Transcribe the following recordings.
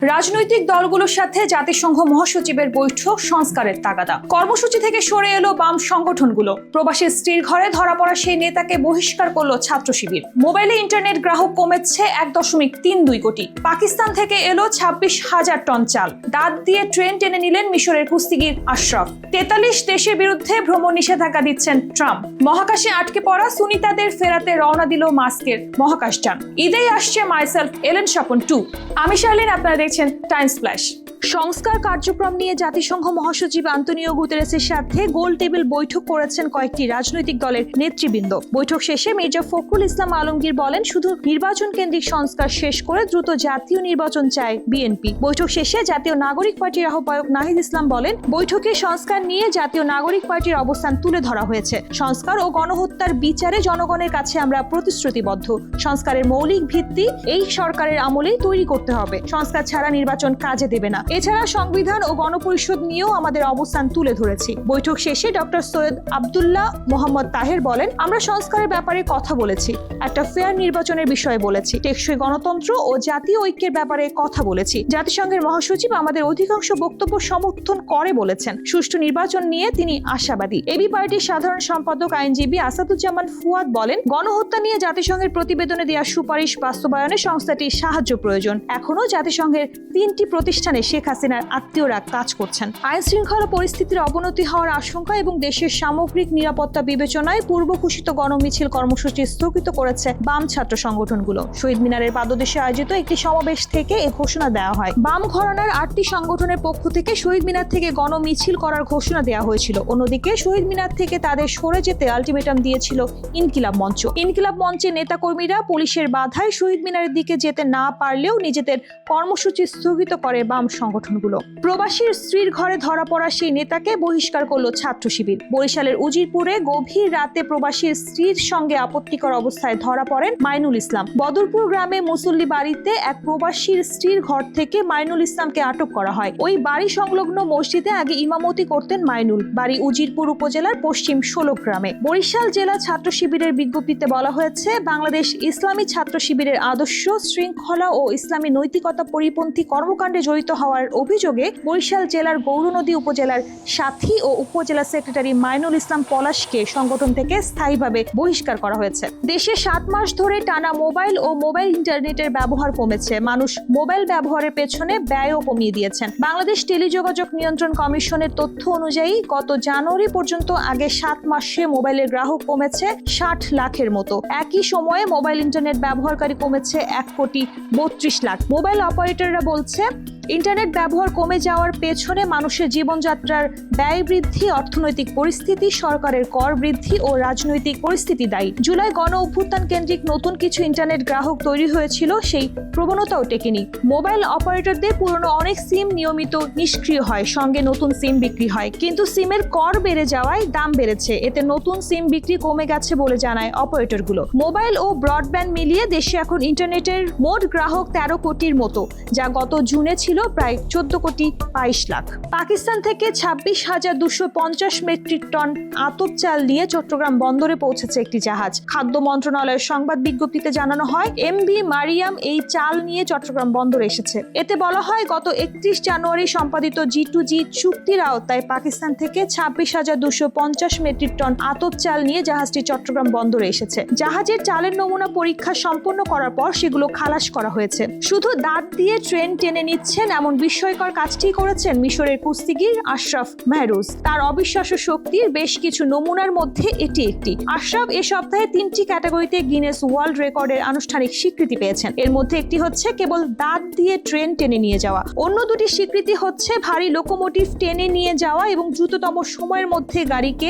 রাজনৈতিক দলগুলোর সাথে জাতিসংঘ মহাসচিবের বৈঠক সংস্কারের তাগাদা। কর্মসূচি থেকে সরে এলো বাম সংগঠনগুলো। প্রবাসী স্ত্রীর ঘরে ধরা পড়া সেই নেতাকে বহিষ্কার করলো ছাত্র শিবির। মোবাইলে ইন্টারনেট গ্রাহক কমেছে 1.32 কোটি। পাকিস্তান থেকে এলো 26,000 টন চাল। দাঁত দিয়ে ট্রেন টেনে নিলেন মিশরের কুস্তিগির আশরাফ। 43 দেশের বিরুদ্ধে ভ্রমণ নিষেধাজ্ঞা দিচ্ছেন ট্রাম্প। মহাকাশে আটকে পড়া সুনিতাদের ফেরাতে রওনা দিল মাস্কের মহাকাশযান। ঈদেই আসছে মাইসেলফ এলেন স্বপন 2। আমি শার্লিন, আপনারা দেখছেন টাইমস ফ্ল্যাশ। সংস্কার কার্যক্রম নিয়ে জাতিসংঘ মহাসচিব আন্তোনিও গুতেরেসের সাথে গোল টেবিল বৈঠক করেছেন কয়েকটি রাজনৈতিক দলের নেতৃবৃন্দ। বৈঠক শেষে মির্জা ফখরুল ইসলাম আলমগীর বলেন, শুধু নির্বাচন কেন্দ্রিক সংস্কার শেষ করে দ্রুত জাতীয় নির্বাচন চায় বিএনপি। বৈঠক শেষে জাতীয় নাগরিক পার্টির আহ্বায়ক নাহিদ ইসলাম বলেন, বৈঠকে সংস্কার নিয়ে জাতীয় নাগরিক পার্টির অবস্থান তুলে ধরা হয়েছে। সংস্কার ও গণহত্যার বিচারে জনগণের কাছে আমরা প্রতিশ্রুতিবদ্ধ। সংস্কারের মৌলিক ভিত্তি এই সরকারের আমলেই তৈরি করতে হবে। সংস্কার ছাড়া নির্বাচন কাজে দেবে না। এছাড়া সংবিধান ও গণপরিষদ নিয়েও আমাদের অবস্থান তুলে ধরেছি। বৈঠক শেষে ডক্টর সৈয়দ আব্দুল্লাহ মোহাম্মদ তাহের বলেন, আমরা সংস্কারের ব্যাপারে কথা বলেছি, একটা ফেয়ার নির্বাচনের বিষয়ে বলেছি, টেকসই গণতন্ত্র ও জাতীয় ঐক্যের ব্যাপারে কথা বলেছি। জাতিসংঘের মহাসচিব আমাদের অধিকাংশ বক্তব্য সমর্থন করে বলেছেন। সুষ্ঠু নির্বাচন নিয়ে তিনি আশাবাদী। এবি পার্টির সাধারণ সম্পাদক আইনজীবী আসাদুজ্জামান ফুয়াদ বলেন, গণহত্যা নিয়ে জাতিসংঘের প্রতিবেদনে দেওয়া সুপারিশ বাস্তবায়নে সংস্থাটির সাহায্য প্রয়োজন। এখনো জাতিসংঘের 3টি প্রতিষ্ঠানে শেখ হাসিনার আত্মীয়রা কাজ করছেন। আইন শৃঙ্খলা পরিস্থিতির অবনতি হওয়ার আশঙ্কা এবং দেশের সামগ্রিক নিরাপত্তা বিবেচনায় পূর্ব ঘোষিত গণমিছিল কর্মসূচি স্থগিত করেছে বাম ছাত্র সংগঠনগুলো। শহীদ মিনারের পাদদেশে আয়োজিত একটি সমাবেশ থেকে এ ঘোষণা দেওয়া হয়। বাম ঘরানার 8টি সংগঠনের পক্ষ থেকে শহীদ মিনার থেকে গণমিছিল করার ঘোষণা দেওয়া হয়েছিল। অন্যদিকে শহীদ মিনার থেকে তাদের সরে যেতে আলটিমেটাম দিয়েছিল ইনকিলাব মঞ্চ। ইনকিলাব মঞ্চের নেতাকর্মীরা পুলিশের বাধায় শহীদ মিনারের দিকে যেতে না পারলেও নিজেদের কর্মসূচি স্থগিত করে বাম সংগঠনগুলো। প্রবাসীর স্ত্রীর ঘরে ধরা পড়া সেই নেতাকে বহিষ্কার করলো ছাত্র শিবির। বরিশালের উজিরপুরে গভীর রাতে প্রবাসীর স্ত্রীর সঙ্গে আপত্তিকর অবস্থায় ধরা পড়েন মাইনুল ইসলাম। বদরপুর গ্রামে মুসল্লি বাড়িতে এক প্রবাসীর স্ত্রীর ঘর থেকে মাইনুল ইসলামকে আটক করা হয়। ওই বাড়ি সংলগ্ন মসজিদে আগে ইমামতি করতেন মাইনুল। বাড়ি উজিরপুর উপজেলার পশ্চিম 16 গ্রামে। বরিশাল জেলা ছাত্র শিবিরের বিজ্ঞপ্তিতে বলা হয়েছে, বাংলাদেশ ইসলামী ছাত্র শিবিরের আদর্শ, শৃঙ্খলা ও ইসলামী নৈতিকতা পরিপন্থী কর্মকাণ্ডে জড়িত হওয়ার অভিযোগে বরিশাল জেলার গৌরনদী উপজেলার সাথী ও উপজেলা সেক্রেটারি মাইনুল ইসলাম পলাশকে সংগঠন থেকে স্থায়ীভাবে বহিষ্কার করা হয়েছে। দেশে 7 মাস ধরে টানা মোবাইল ও মোবাইল ইন্টারনেটের ব্যবহার কমেছে। মানুষ মোবাইল ব্যবহারের পেছনে ব্যয়ও কমিয়ে দিয়েছেন। বাংলাদেশ টেলিযোগাযোগ নিয়ন্ত্রণ কমিশনের তথ্য অনুযায়ী গত জানুয়ারি পর্যন্ত আগে 7 মাসে মোবাইলের গ্রাহক কমেছে 60 লাখের মতো। একই সময়ে মোবাইল ইন্টারনেট ব্যবহারকারী কমেছে 1,32 লাখ। মোবাইল অপারেটররা বলছে, ইন্টারনেট ব্যবহার কমে যাওয়ার পেছনে মানুষের জীবনযাত্রার ব্যয় বৃদ্ধি, অর্থনৈতিক পরিস্থিতি, সরকারের কর বৃদ্ধি ও রাজনৈতিক পরিস্থিতি দায়ী। জুলাই গণ অভ্যুত্থান কেন্দ্রিক নতুন কিছু ইন্টারনেট গ্রাহক তৈরি হয়েছিল, সেই প্রবণতাও টেকেনি। মোবাইল অপারেটরদের পুরনো অনেক সিম নিয়মিত নিষ্ক্রিয় হয়, সঙ্গে নতুন সিম বিক্রি হয়। কিন্তু সিমের কর বেড়ে যাওয়ায় দাম বেড়েছে, এতে নতুন সিম বিক্রি কমে গেছে বলে জানায় অপারেটরগুলো। মোবাইল ও ব্রডব্যান্ড মিলিয়ে দেশে এখন ইন্টারনেটের মোট গ্রাহক 13 কোটির মতো, যা গত জুনে ছিল প্রায় 14,22 লাখ। পাকিস্তান থেকে 26,250 মেট্রিক টন আতপ চাল নিয়ে চট্টগ্রাম বন্দরে পৌঁছেছে একটি জাহাজ। খাদ্য মন্ত্রণালয়ের সংবাদ বিজ্ঞপ্তিতে জানানো হয়, এমভি মারিয়াম এই চাল নিয়ে চট্টগ্রাম বন্দরে এসেছে। এতে বলা হয়, গত 31 জানুয়ারি সম্পাদিত G2G চুক্তির আওতায় পাকিস্তান থেকে 26,250 মেট্রিক টন আতপ চাল নিয়ে জাহাজটি চট্টগ্রাম বন্দরে এসেছে। জাহাজের চালের নমুনা পরীক্ষা সম্পন্ন করার পর সেগুলো খালাস করা হয়েছে। শুধু দাঁত দিয়ে ট্রেন টেনে নিচ্ছেন এমন বিস্ময়কর কাজটি করেছেন মিশরের কুস্তিগির আশরাফ মেহরুজ। তার অবিশ্বাস্য শক্তির বেশ কিছু নমুনার মধ্যে এটি একটি। আশরাফ এ সপ্তাহে 3টি ক্যাটাগরিতে গিনেস ওয়ার্ল্ড রেকর্ডের আনুষ্ঠানিক স্বীকৃতি পেয়েছেন। এর মধ্যে একটি হচ্ছে কেবল দাঁত দিয়ে ট্রেন টেনে নিয়ে যাওয়া। অন্য দুটি স্বীকৃতি হচ্ছে ভারী লোকোমোটিভ টেনে নিয়ে যাওয়া এবং দ্রুততম সময়ের মধ্যে গাড়িকে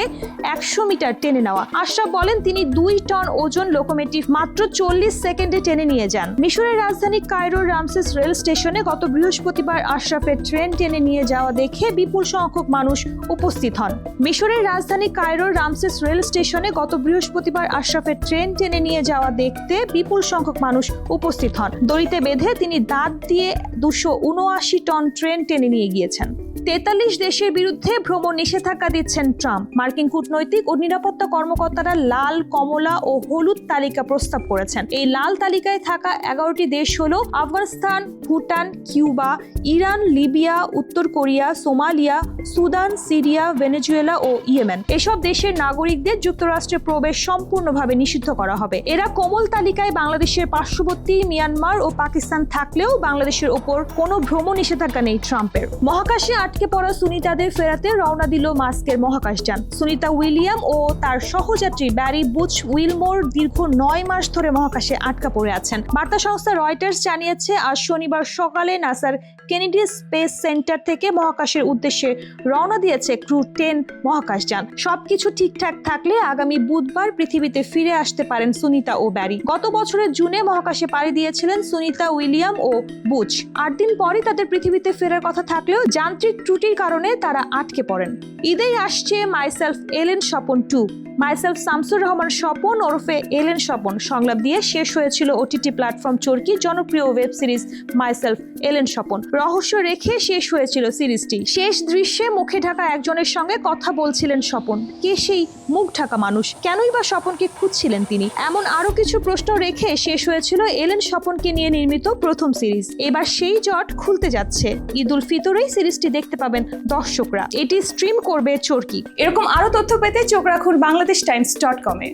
100 মিটার টেনে নেওয়া। আশরাফ বলেন, তিনি 2 টন ওজন লোকোমোটিভ মাত্র 40 সেকেন্ডে টেনে নিয়ে যান। মিশরের রাজধানী কায়রোর রামসেস রেল স্টেশনে গত বৃহস্পতিবার আশরাফের ট্রেন টেনে নিয়ে যাওয়া দেখে বিপুল সংখ্যক মানুষ উপস্থিত হন। মিশরের রাজধানী কায়রোর রামসেস রেল স্টেশনে গত বৃহস্পতিবার আশরাফের ট্রেন টেনে নিয়ে যাওয়া দেখতে বিপুল সংখ্যক মানুষ উপস্থিত হন। দড়িতে বেঁধে তিনি দাঁত দিয়ে 279 টন ট্রেন টেনে নিয়ে গিয়েছেন। 43 দেশের বিরুদ্ধে ভ্রমণ নিষেধাজ্ঞা দিচ্ছেন ট্রাম্প। মার্কিন কূটনৈতিক ও নিরাপত্তা কর্মকর্তারা লাল, কমলা ও হলুদ তালিকা প্রস্তাব করেছেন। এই লাল তালিকায় থাকা 11টি দেশ হলো আফগানিস্তান, ভুটান, কিউবা, বা ইরান, লিবিয়া, উত্তর Korea, Somalia, Sudan, Syria, Venezuela ও ইয়েমেন। এসব দেশের নাগরিকদের যুক্তরাষ্ট্রে প্রবেশ সম্পূর্ণভাবে নিষিদ্ধ করা হবে। এরা কোমল তালিকায় বাংলাদেশের পার্শ্ববর্তী মিয়ানমার ও পাকিস্তান থাকলেও বাংলাদেশের ওপর কোনো ভ্রমণ নিষেধাজ্ঞা নেই ট্রাম্পের। মহাকাশে আটকে পড়া সুনিতাদের ফেরাতে রওনা দিল মাস্কের মহাকাশযান। সুনিতা উইলিয়াম ও তার সহযাত্রী ব্যারি বুচ উইলমোর দীর্ঘ 9 মাস ধরে মহাকাশে আটকা পড়ে আছেন। বার্তা সংস্থা রয়টার্স জানিয়েছে, আজ শনিবার সকালে নাসার কেনেডি স্পেস সেন্টার থেকে মহাকাশের উদ্দেশ্যে রওনা দিয়েছে ক্রু 10 মহাকাশযান। সবকিছু ঠিকঠাক থাকলে আগামী বুধবার পৃথিবীতে ফিরে আসতে পারেন সুনিতা ও ব্যারি। গত বছরের জুনে মহাকাশে পাড়ি দিয়েছিলেন সুনিতা উইলিয়াম ও বুচ। 8 দিন পরই তাদের পৃথিবীতে ফেরার কথা থাকলেও যান্ত্রিক ত্রুটির কারণে তারা আটকে পড়েন। ঈদেই আসছে মাইসেলফ এলেন স্বপন 2। মাইসেলফ শামসুর রহমান স্বপন ওরফে এলেন স্বপন সংলাপ দিয়ে শেষ হয়েছিল ওটিটি প্ল্যাটফর্ম চরকি জনপ্রিয় ওয়েব সিরিজ মাইসেলফ এলেন স্বপন। রহস্য রেখে শেষ হয়েছিল সিরিজটি। শেষ দৃশ্যে মুখে ঢাকা একজনের সঙ্গে কথা বলছিলেন স্বপন। কে সেই মুখ ঢাকা মানুষ? কেনই বা স্বপনকে খুঁজছিলেন তিনি? এমন আরো কিছু প্রশ্ন রেখে শেষ হয়েছিল এলেন স্বপনকে নিয়ে নির্মিত প্রথম সিরিজ। এবার সেই জট খুলতে যাচ্ছে। ঈদ উল ফিতরেই সিরিজটি দেখতে পাবেন দর্শকরা। এটি স্ট্রিম করবে চরকি। এরকম আরো তথ্য পেতে চোখ রাখুন বাংলাদেশটাইমস.com-এ।